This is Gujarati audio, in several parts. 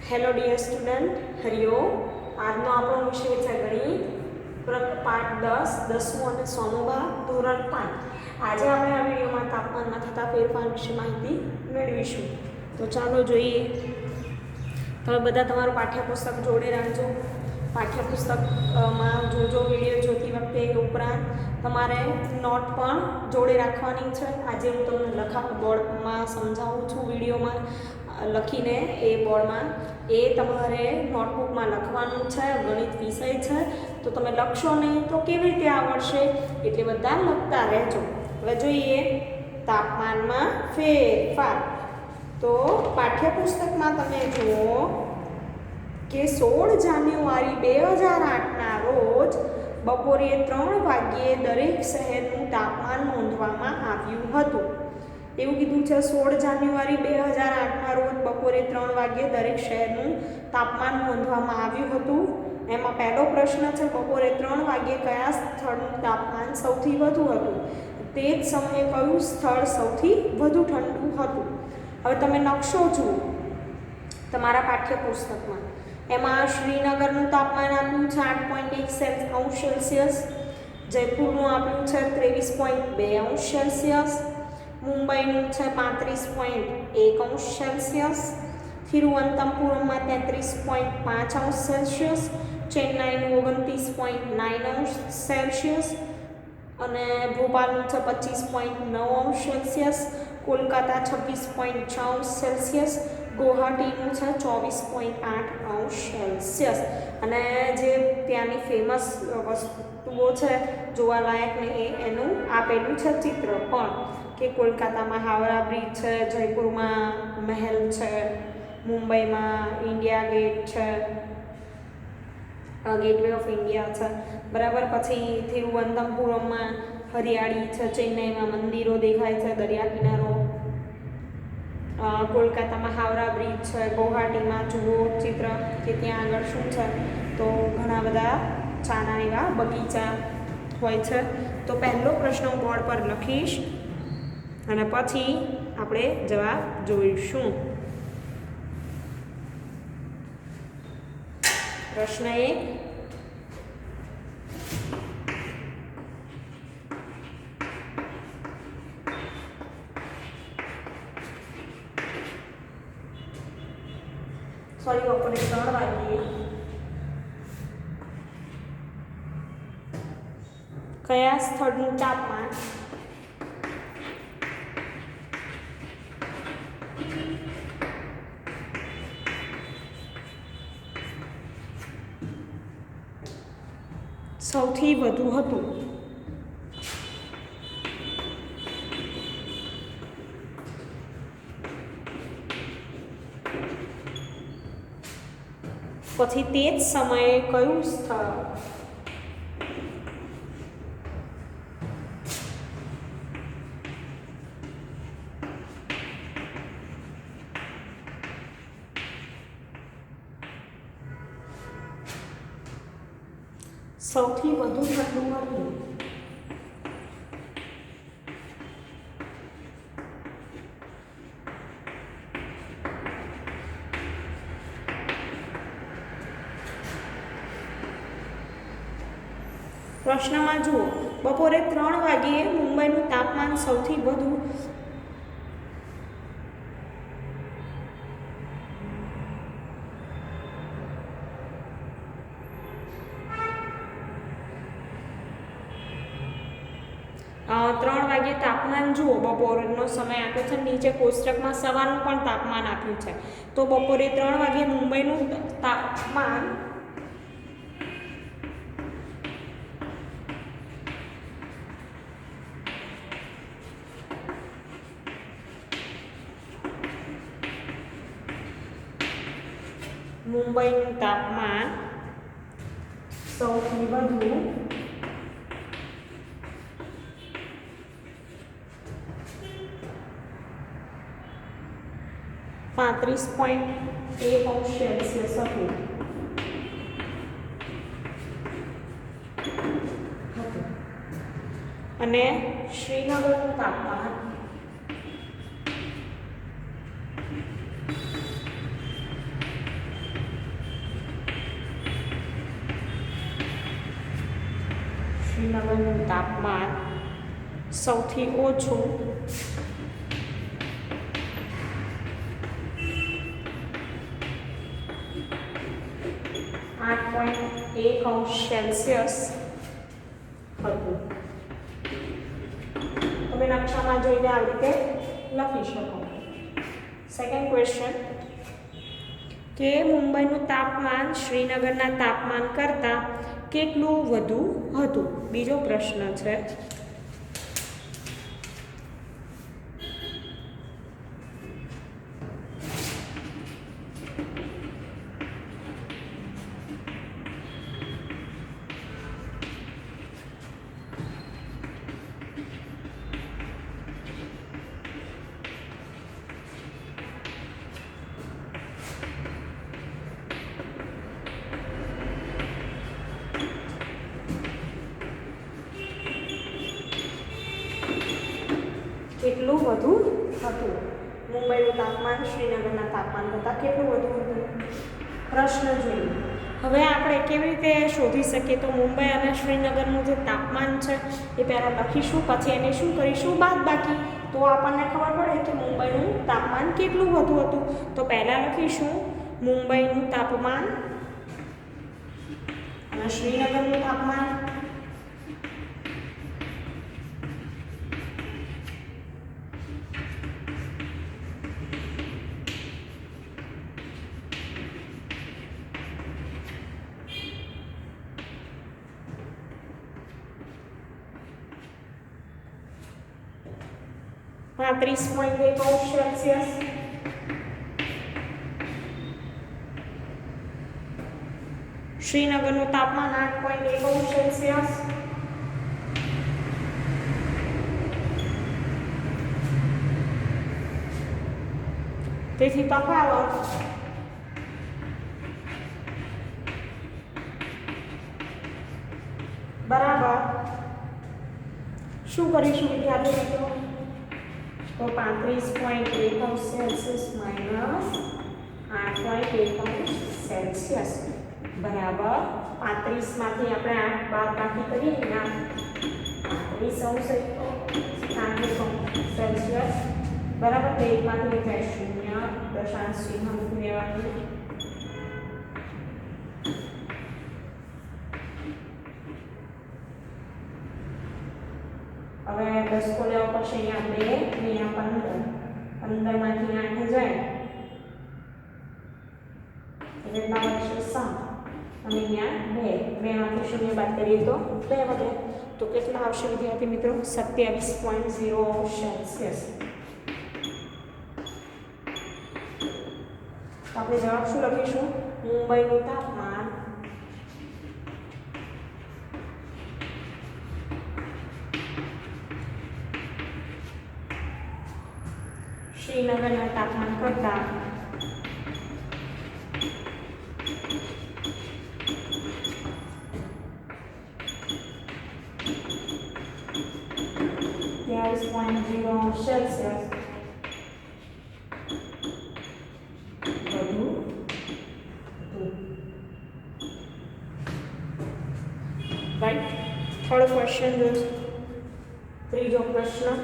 Hello dear student, Hariom. આજનો આપણો વિષય છે ગણિત પાઠ 10, 10મું અને 100મું ભાગ, ધોરણ 5. આજે આપણે આ વિડીયોમાં તાપમાનમાં થતા ફેરફાર વિશે માહિતી મેળવીશું. તો ચાલો જોઈએ. તમે બધા તમારું પાઠ્યપુસ્તક જોડે રાખજો. પાઠ્યપુસ્તકમાં જોજો વિડીયો જોતી વખતે. એ ઉપરાંત તમારે નોટ પણ જોડે રાખવાની છે. આજે હું તમને બોર્ડમાં સમજાવું છું, વિડીયોમાં લખીને એ બોર્ડમાં એ તમારે નોટબુકમાં લખવાનું છે. ગણિત વિષય છે તો તમે લખશો નહીં તો કેવી રીતે આવડશે, એટલે બધા લખતા રહેજો. હવે જોઈએ તાપમાનમાં ફેરફાર. તો પાઠ્યપુસ્તકમાં તમે જુઓ કે 16 જાન્યુઆરી 2008ના રોજ બપોરે 3 વાગ્યે દરેક શહેરનું તાપમાન નોંધવામાં આવ્યું હતું. એવું કીધું છે 16 જાન્યુઆરી 2008ના રોજ બપોરે 3 વાગ્યે દરેક શહેરનું તાપમાન નોંધવામાં આવ્યું હતું. એમાં પહેલો પ્રશ્ન છે, બપોરે 3 વાગ્યે કયા સ્થળનું તાપમાન સૌથી વધુ હતું? તે જ સમયે કયું સ્થળ સૌથી વધુ ઠંડુ હતું? હવે તમે નકશો જુઓ તમારા પાઠ્યપુસ્તકમાં. એમાં શ્રીનગરનું તાપમાન આપ્યું છે 8.1 સેલ્સિયસ, જયપુરનું આપ્યું છે 23.2 સેલ્સિયસ, મુંબઈનું છે 35.1 સેલ્સિયસ, તિરુવનંતપુરમમાં 33.5 સેલ્સિયસ, ચેન્નાઈનું 29.9 સેલ્સિયસ અને ભોપાલનું છે 25.9 સેલ્સિયસ, કોલકાતા 26.6 સેલ્સિયસ, ગુવાહાટીનું છે 24.8 સેલ્સિયસ. અને જે ત્યાંની ફેમસ વસ્તુઓ છે જોવાલાયકને એનું આપેલું છે ચિત્ર પણ, કે કોલકાતામાં હાવરા બ્રિજ છે, જયપુરમાં મહેલ છે, મુંબઈમાં ઇન્ડિયા ગેટ છે, ગેટવે ઓફ ઇન્ડિયા છે, બરાબર. પછી તિરુવનંતપુરમમાં હરિયાળી છે, ચેન્નાઈમાં મંદિરો દેખાય છે, દરિયા કિનારો, કોલકાતામાં હાવરા બ્રિજ છે, ગુવાહાટીમાં જુઓ ચિત્ર કે ત્યાં આગળ શું છે, તો ઘણા બધા ચાના એવા બગીચા હોય છે. તો પહેલો પ્રશ્ન હું બોર્ડ પર લખીશ અને પછી આપણે જવાબ જોઈશું. પ્રશ્ન 1, બપોરે 3 વાગ્યે કયા સ્થળનું તાપમાન સૌથી વધુ હતું? પછી તે જ સમયે કયું સ્થળ? સૌથી વધુ ઠંડુ હતું? પ્રશ્નમાં જુઓ, બપોરે 3 વાગ્યે મુંબઈનું તાપમાન સૌથી વધુ તાપમાન જુઓ, બપોરનો સમય આપ્યો છે, નીચે કોષ્ટકમાં સવારનું પણ તાપમાન આપ્યું છે. તો બપોરે 3 વાગ્યે મુંબઈનું તાપમાન સૌથી વધુ 35.1 સેલ્સિયસ હતું. અને શ્રીનગરનું તાપમાન 28.2 શ્રીનગરનું તાપમાન સૌથી ઓછું 8.1 સેલ્સિયસ હતું. તમે નકશામાં જોઈને આવી રીતે લખી શકો. સેકન્ડ ક્વેશ્ચન કે મુંબઈનું તાપમાન શ્રીનગરના તાપમાન કરતાં કેટલું વધુ હતું. બીજો પ્રશ્ન છે કેટલું વધુ હતું. મુંબઈનું તાપમાન શ્રીનગરના તાપમાન કરતાં કેટલું વધુ હતું. પ્રશ્ન જોઈએ. હવે આપણે કેવી રીતે શોધી શકીએ? તો મુંબઈ અને શ્રીનગરનું જે તાપમાન છે એ પહેલાં લખીશું, પછી એને શું કરીશું? બાદબાકી. તો આપણને ખબર પડે કે મુંબઈનું તાપમાન કેટલું વધુ હતું. તો પહેલાં લખીશું મુંબઈનું તાપમાન અને શ્રીનગરનું તાપમાન. हाँ 30.1 सेल्सियस. श्रीनगरનું તાપમાન 8.1 સેલ્સિયસ. તેથી તફાવત બરાબર શું કરીશું વિદ્યાર્થી મિત્રો? तो 35.1 सेल्सियस माइनस 8.1 सेल्सियस बराबर 35 में अपने 8 बार बाकी करिए 35 सेल्सियस बराबर 1 में लिखाय 0 दशांश चिन्ह मूकी देवानुं. હવે 10 को लेवा पछी अहींया 2 15 मांथी 8 जाए એટલે કેટલા વધશે 7 અને અહીંયા 2 માંથી 0 બાદ કરીએ તો 2 વધે. તો કેટલા આવશે વિદ્યાર્થી મિત્રો? 27.0 સેલ્સિયસ. આપણે જવાબ શું લખીશું? મુંબઈનું તાપમાન શ્રીનગરના તાપમાન કરતાં 23.0 સેલ્સિયસ વધુ હતું. રાઈટ. થર્ડ ક્વેશ્ચન જોઈશું. ત્રીજો પ્રશ્ન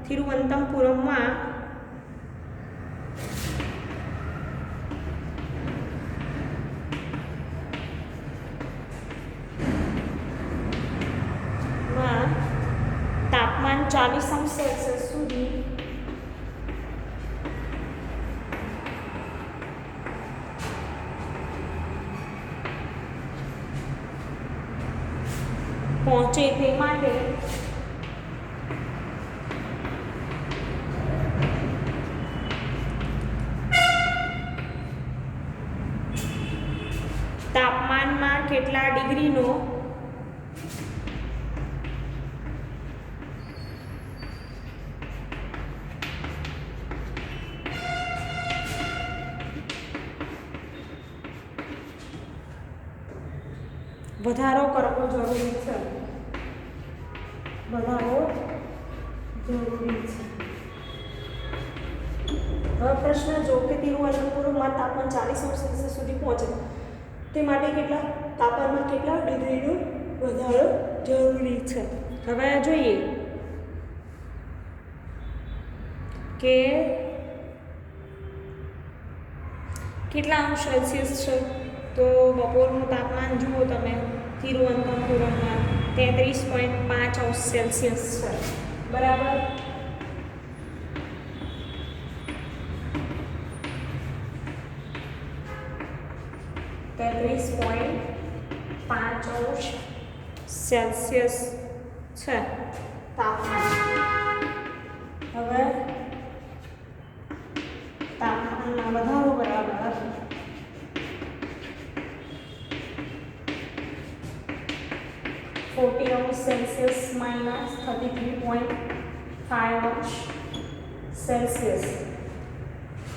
તિરુવનંતપુરમમાં તાપમાન 40 સેલ્સિયસ સુધી પહોંચે તે માટે કેટલા ડિગ્રીનો વધારો કરવો જરૂરી છે, વધારો જરૂરી છે. હવે પ્રશ્ન જો કે તિરુવનંતપુરમમાં તાપમાન 40°C સુધી પહોંચે તે માટે કેટલા તાપમાનમાં કેટલા ડિગ્રીનો વધારો જરૂરી છે. હવે જોઈએ કે કેટલા અંશ સેલ્સિયસ છે. તો બપોરનું તાપમાન જુઓ તમે તિરુવનંતપુરમમાં 33.5° છે. બરાબર. °C છે તાપમાન. હવે તાપમાનમાં વધારો બરાબર 40°C માઇનસ 33.5°C.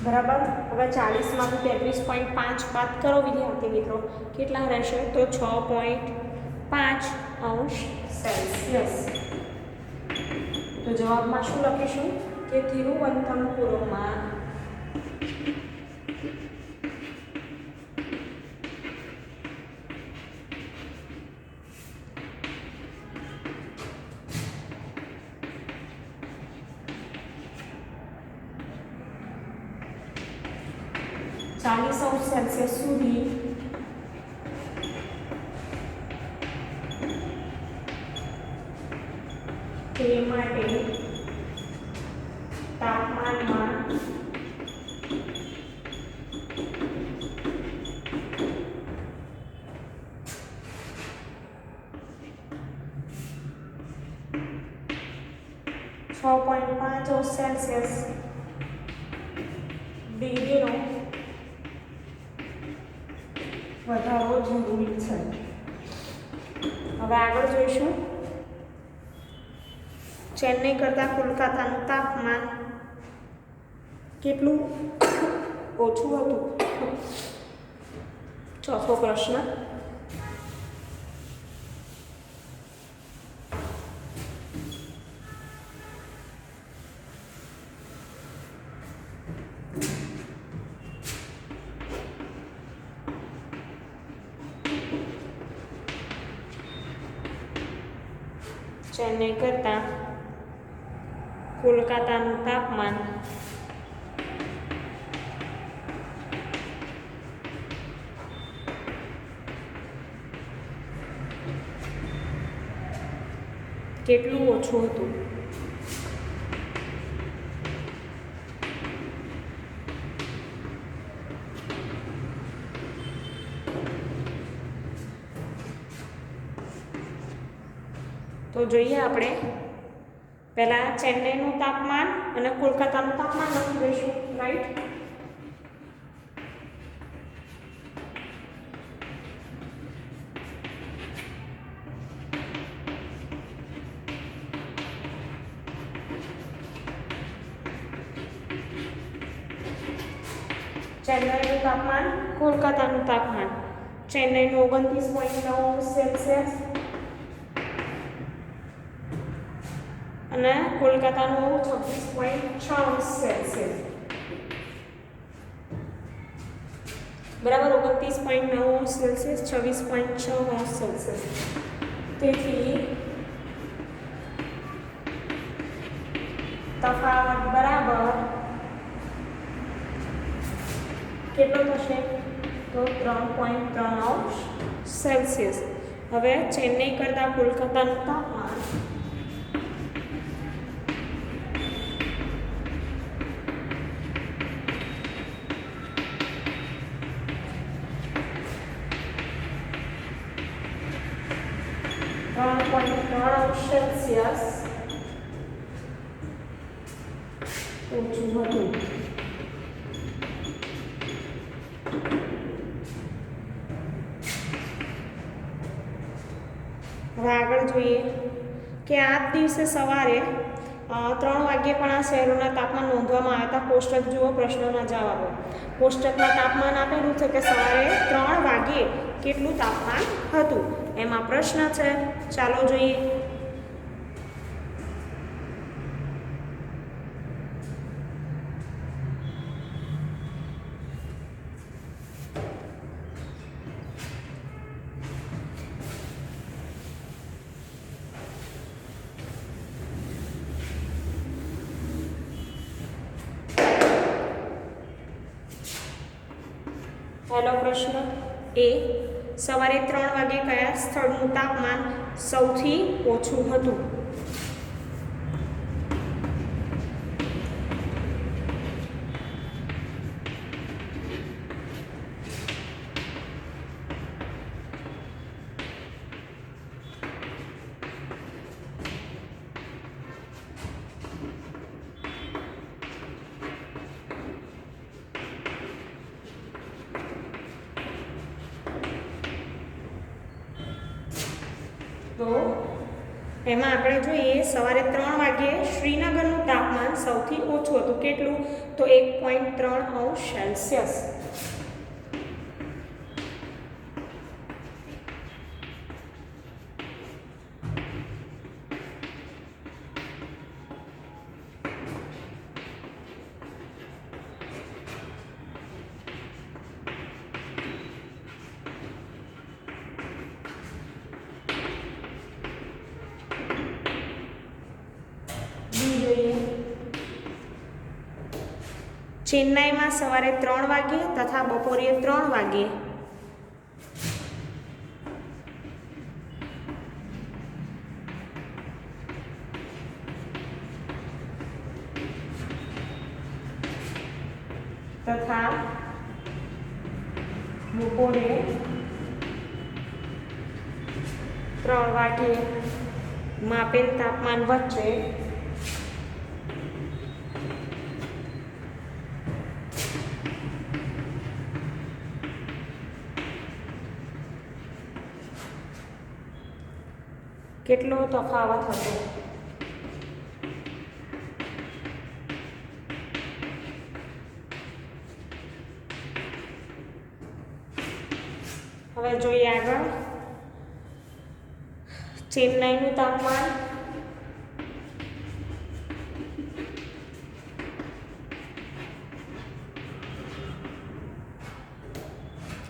બરાબર. હવે 40માંથી 33.5 બાદ કરો વિદ્યાર્થી મિત્રો, કેટલા રહેશે? તો 6.5°C. તો જવાબમાં શું લખીશું કે તિરુવનંતપુરમમાં °C સુધી તે માટે તાપમાનમાં °C ડિગ્રીનો વધારો જરૂરી છે. હવે આગળ જોઈશું ચેન્નઈ કરતાં કોલકાતાનું તાપમાન કેટલું ઓછું હતું. ચોથો પ્રશ્ન. ચેન્નઈ કરતાં કોલકાતાનું તાપમાન કેટલું ઓછું હતું. તો જોઈએ આપણે પહેલાં ચેન્નઈનું તાપમાન અને કોલકાતાનું તાપમાન લખી દઈશું. રાઈટ. ચેન્નઈનું તાપમાન, કોલકાતાનું તાપમાન. ચેન્નઈનું 29.9°C અને કોલકાતાનું 26.6°C. બરાબર. 29.9°C, 26.6°C. તેથી તફાવત બરાબર કેટલો થશે? તો 3.3°C. હવે ચેન્નઈ કરતાં કોલકાતાનું તાપમાન °C ઓછું હતું. આગળ જોઈએ કે આ દિવસે સવારે 3 વાગ્યે પણ આ શહેરોના તાપમાન નોંધવામાં આવ્યા હતા. કોષ્ટક જુઓ, પ્રશ્નોના જવાબો. કોષ્ટકમાં તાપમાન આપેલું છે કે સવારે 3 વાગ્યે કેટલું તાપમાન હતું. એમાં પ્રશ્ન છે, ચાલો જોઈએ. પહેલો પ્રશ્ન એ, સવારે 3 વાગે કયા સ્થળનું તાપમાન સૌથી ઓછું હતું? તો એમાં આપણે જોઈએ સવારે 3 વાગ્યે શ્રીનગરનું તાપમાન સૌથી ઓછું હતું. કેટલું? તો 1.3°C. ચેન્નાઈમાં સવારે 3 વાગ્યે તથા બપોરે 3 વાગ્યે તથા બપોરે 3 વાગ્યે માપેલ તાપમાન વચ્ચે કેટલો તફાવત હતો? હવે જોઈએ આગળ. ચેન્નાઈનું તાપમાન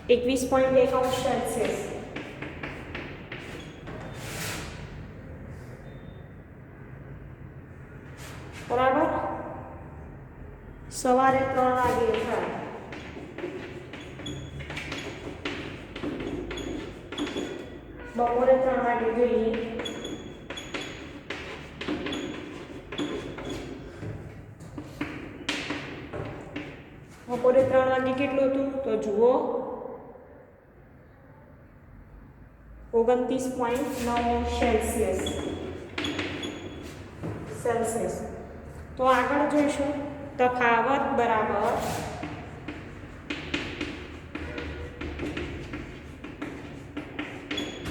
21.1°C. બરાબર. સવારે 3 વાગે થાય. બપોરે 3 વાગે જોઈએ. બપોરે 3 વાગે કેટલું હતું? તો જુઓ 29.9°C. તો આગળ જોઈશું તફાવત બરાબર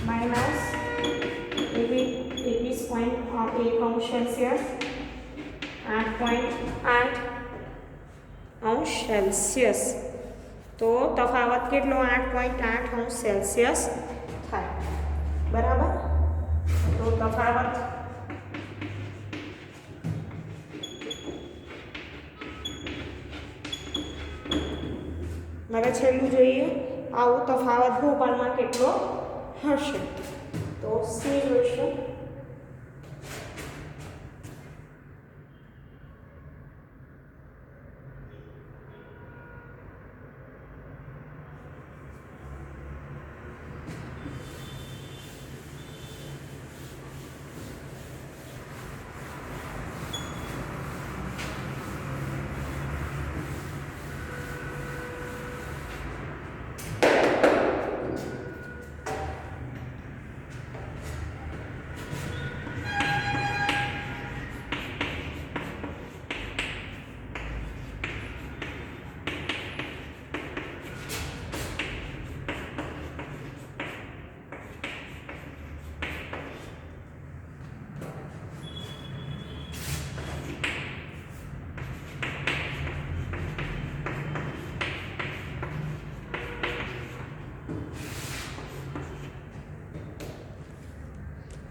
-21.1°C, 8.8°C. તો તફાવત કેટલો? 8.8°C થાય. બરાબર. તો તફાવત હવે છેલ્લું જોઈએ આવું તફાવત ભોપાલમાં કેટલો હશે? તો સી જોઈશું.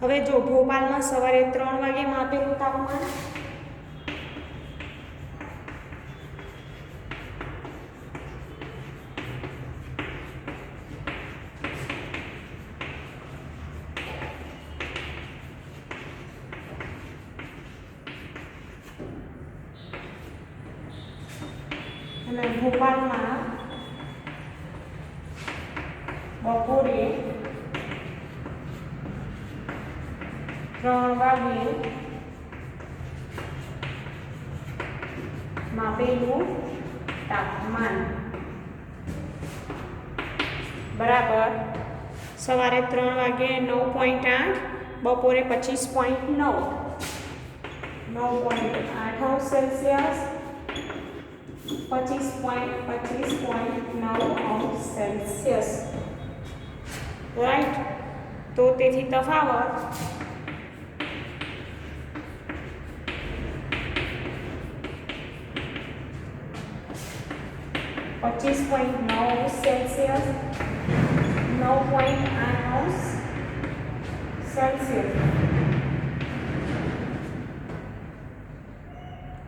હવે જો ભોપાલમાં સવારે 3 વાગે માપેલું તાપમાન, અને ભોપાલમાં બપોરે 3 વાગે માપેલું તાપમાન બરાબર સવારે 3 વાગે 9.8, બપોરે 25.9, 9.8 અંશ સેલ્સિયસ, 25.9 અંશ સેલ્સિયસ, રાઈટ. તો તેથી તફાવત 25.9 સેલ્સિયસ, 9.8 અંશ સેલ્સિયસ.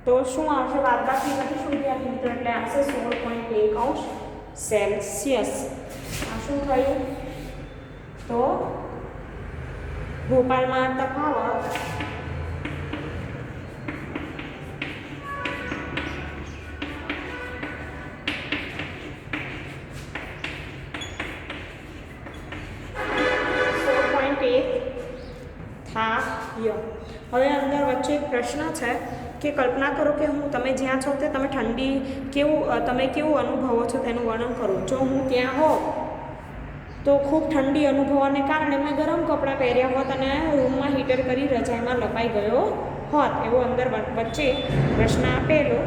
તો શું આવશે? બાદબાકી કરીશું વિદ્યાર્થી મિત્રો, એટલે આવશે 16.1 અંશ સેલ્સિયસ. આ શું થયું? તો ભોપાલમાં તફાવત 16.1 થાયો. હવે અંદર વચ્ચે એક પ્રશ્ન છે કે કલ્પના કરો કે તમે જ્યાં છો તે તમે તમે કેવું અનુભવો છો તેનું વર્ણન કરો. જો હું ત્યાં હોઉં તો ખૂબ ઠંડી અનુભવવાને કારણે મેં ગરમ કપડાં પહેર્યા હોત અને રૂમમાં હીટર કરી રજાઈમાં લપાઈ ગયો હોત, એવો અંદર વચ્ચે પ્રશ્ન આપેલો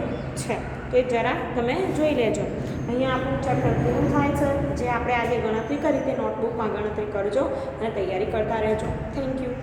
છે. તો એ જરા તમે જોઈ લેજો. અહીંયા આપણું ચેપ્ટર પૂરું થાય છે. જે આપણે આજે ગણતરી કરી તે નોટબુકમાં ગણતરી કરજો અને તૈયારી કરતા રહેજો. Thank you.